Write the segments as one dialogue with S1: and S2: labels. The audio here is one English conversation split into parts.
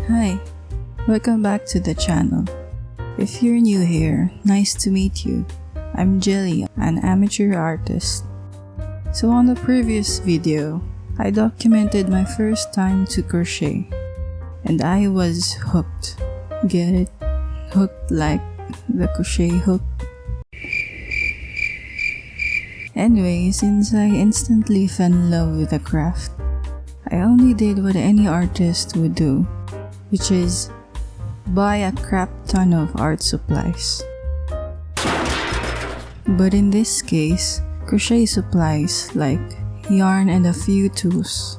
S1: Hi, welcome back to the channel. If you're new here, nice to meet you. I'm Jelly, an amateur artist. So on the previous video, I documented my first time to crochet, and I was hooked. Get it? Hooked like the crochet hook. Anyway, since I instantly fell in love with the craft, I only did what any artist would do, which is buy a crap ton of art supplies. But in this case, crochet supplies like yarn and a few tools.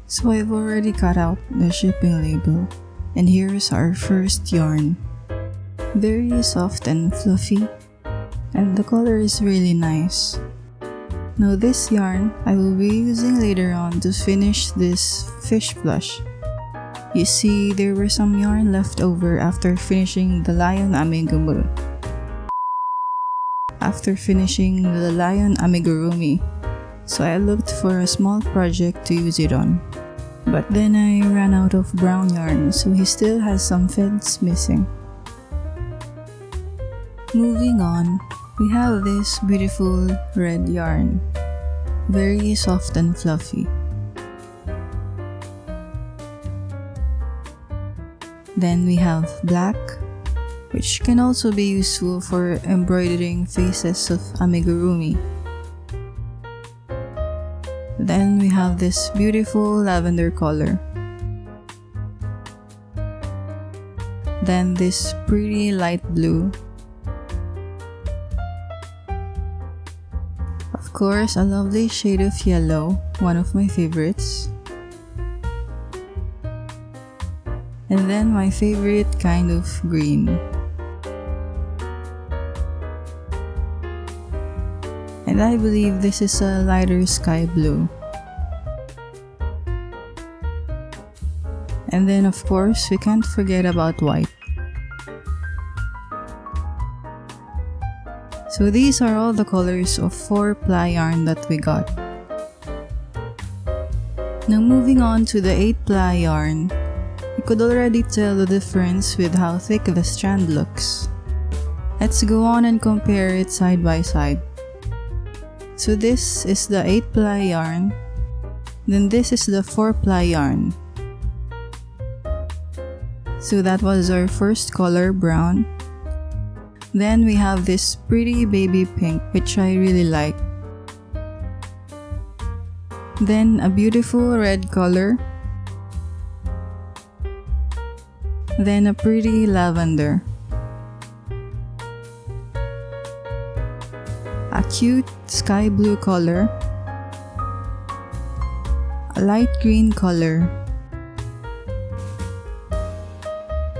S1: So I've already cut out the shipping label, and here's our first yarn. Very soft and fluffy, and the color is really nice. Now this yarn I will be using later on to finish this fish plush. You see, there were some yarn left over after finishing the lion amigurumi. So I looked for a small project to use it on. But then I ran out of brown yarn, so he still has some threads missing. Moving on, we have this beautiful red yarn. Very soft and fluffy. Then we have black, which can also be useful for embroidering faces of amigurumi. Then we have this beautiful lavender color. Then this pretty light blue. Of course, a lovely shade of yellow, one of my favorites. And then my favorite kind of green. And I believe this is a lighter sky blue. And then of course, we can't forget about white. So these are all the colors of 4-ply yarn that we got. Now moving on to the 8-ply yarn. You could already tell the difference with how thick the strand looks. Let's go on and compare it side by side. So this is the 8-ply yarn, then this is the 4-ply yarn. So that was our first color, brown. Then we have this pretty baby pink, which I really like. Then a beautiful red color. Then a pretty lavender. A cute sky blue color. A light green color.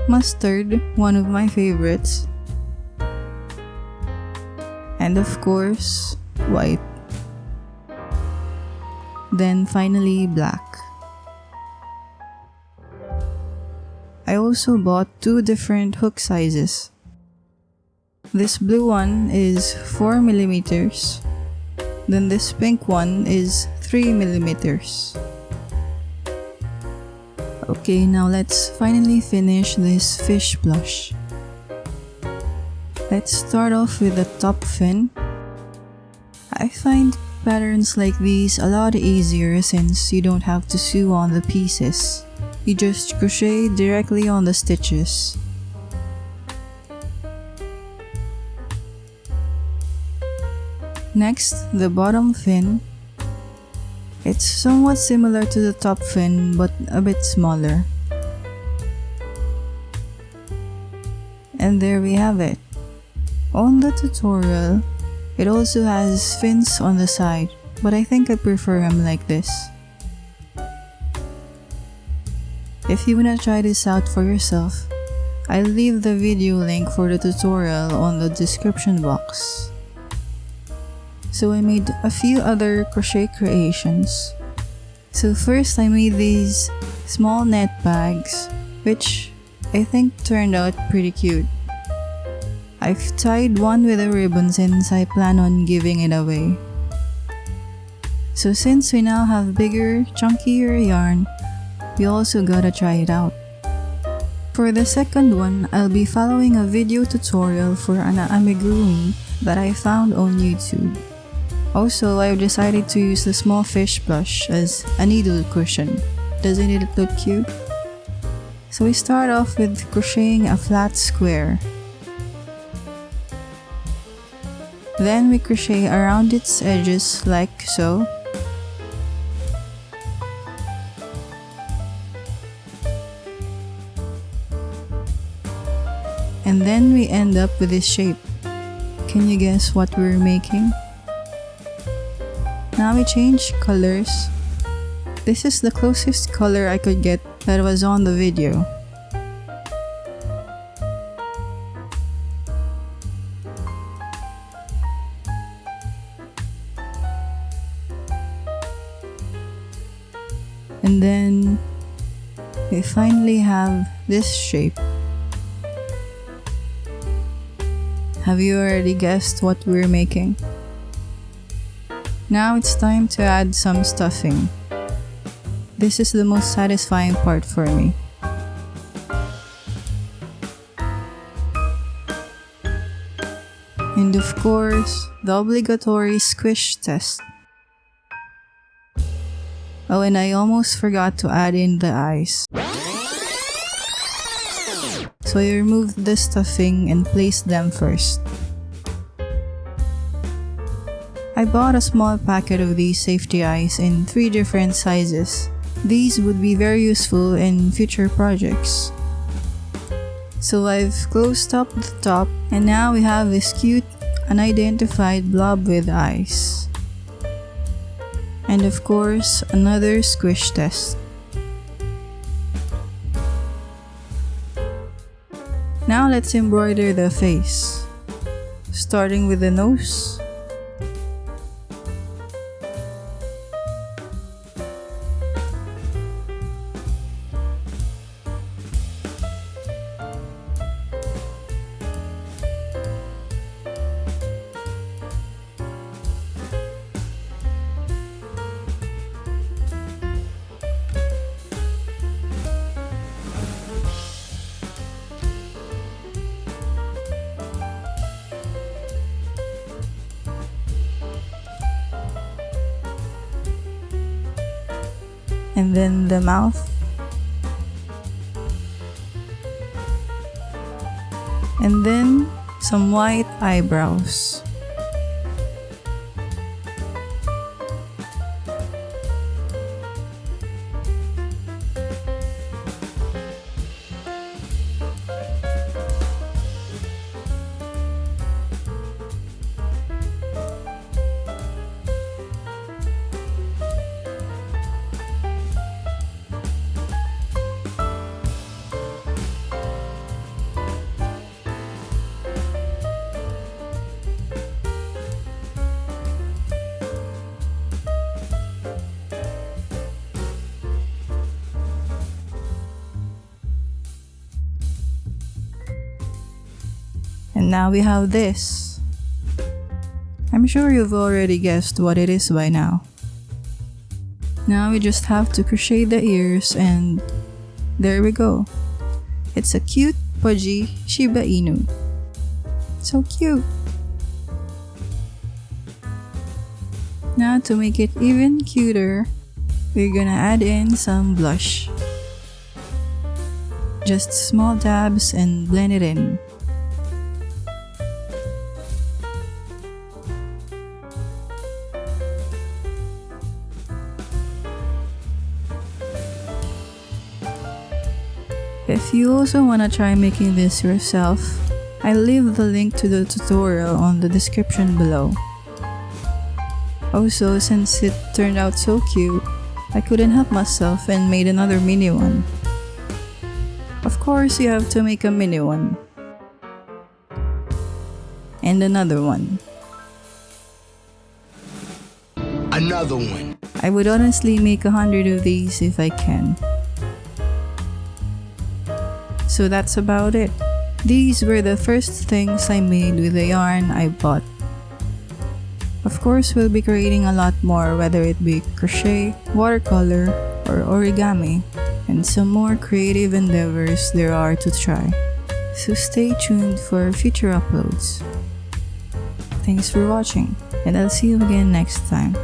S1: Mustard, one of my favorites. And of course, white. Then finally, black. I also bought 2 different hook sizes. This blue one is 4mm, then this pink one is 3mm. Okay, now let's finally finish this fish plush. Let's start off with the top fin. I find patterns like these a lot easier since you don't have to sew on the pieces. You just crochet directly on the stitches. Next, the bottom fin. It's somewhat similar to the top fin but a bit smaller. And there we have it. On the tutorial, it also has fins on the side, but I think I prefer them like this. If you wanna try this out for yourself, I'll leave the video link for the tutorial on the description box. So I made a few other crochet creations. So first I made these small net bags, which I think turned out pretty cute. I've tied one with a ribbon since I plan on giving it away. So since we now have bigger, chunkier yarn, we also gotta try it out. For the second one, I'll be following a video tutorial for an amigurumi that I found on YouTube. Also, I've decided to use the small fish blush as a needle cushion. Doesn't it look cute? So we start off with crocheting a flat square. Then we crochet around its edges like so. And then we end up with this shape. Can you guess what we're making? Now we change colors. This is the closest color I could get that was on the video. And then we finally have this shape. Have you already guessed what we're making? Now it's time to add some stuffing. This is the most satisfying part for me. And of course, the obligatory squish test. Oh, and I almost forgot to add in the eyes. So I removed the stuffing and placed them first. I bought a small packet of these safety eyes in 3 different sizes. These would be very useful in future projects. So I've closed up the top, and now we have this cute unidentified blob with eyes. And of course, another squish test. Now let's embroider the face, starting with the nose. And then the mouth. And then some white eyebrows. And now we have this. I'm sure you've already guessed what it is by now. Now we just have to crochet the ears, and there we go. It's a cute, pudgy Shiba Inu. So cute! Now to make it even cuter, we're gonna add in some blush. Just small dabs and blend it in. If you also want to try making this yourself, I'll leave the link to the tutorial on the description below. Also, since it turned out so cute, I couldn't help myself and made another mini one. Of course, you have to make a mini one. And another one.
S2: Another one.
S1: I would honestly make 100 of these if I can. So that's about it. These were the first things I made with the yarn I bought. Of course, we'll be creating a lot more, whether it be crochet, watercolor, or origami. and some more creative endeavors there are to try. So stay tuned for future uploads. Thanks for watching, and I'll see you again next time.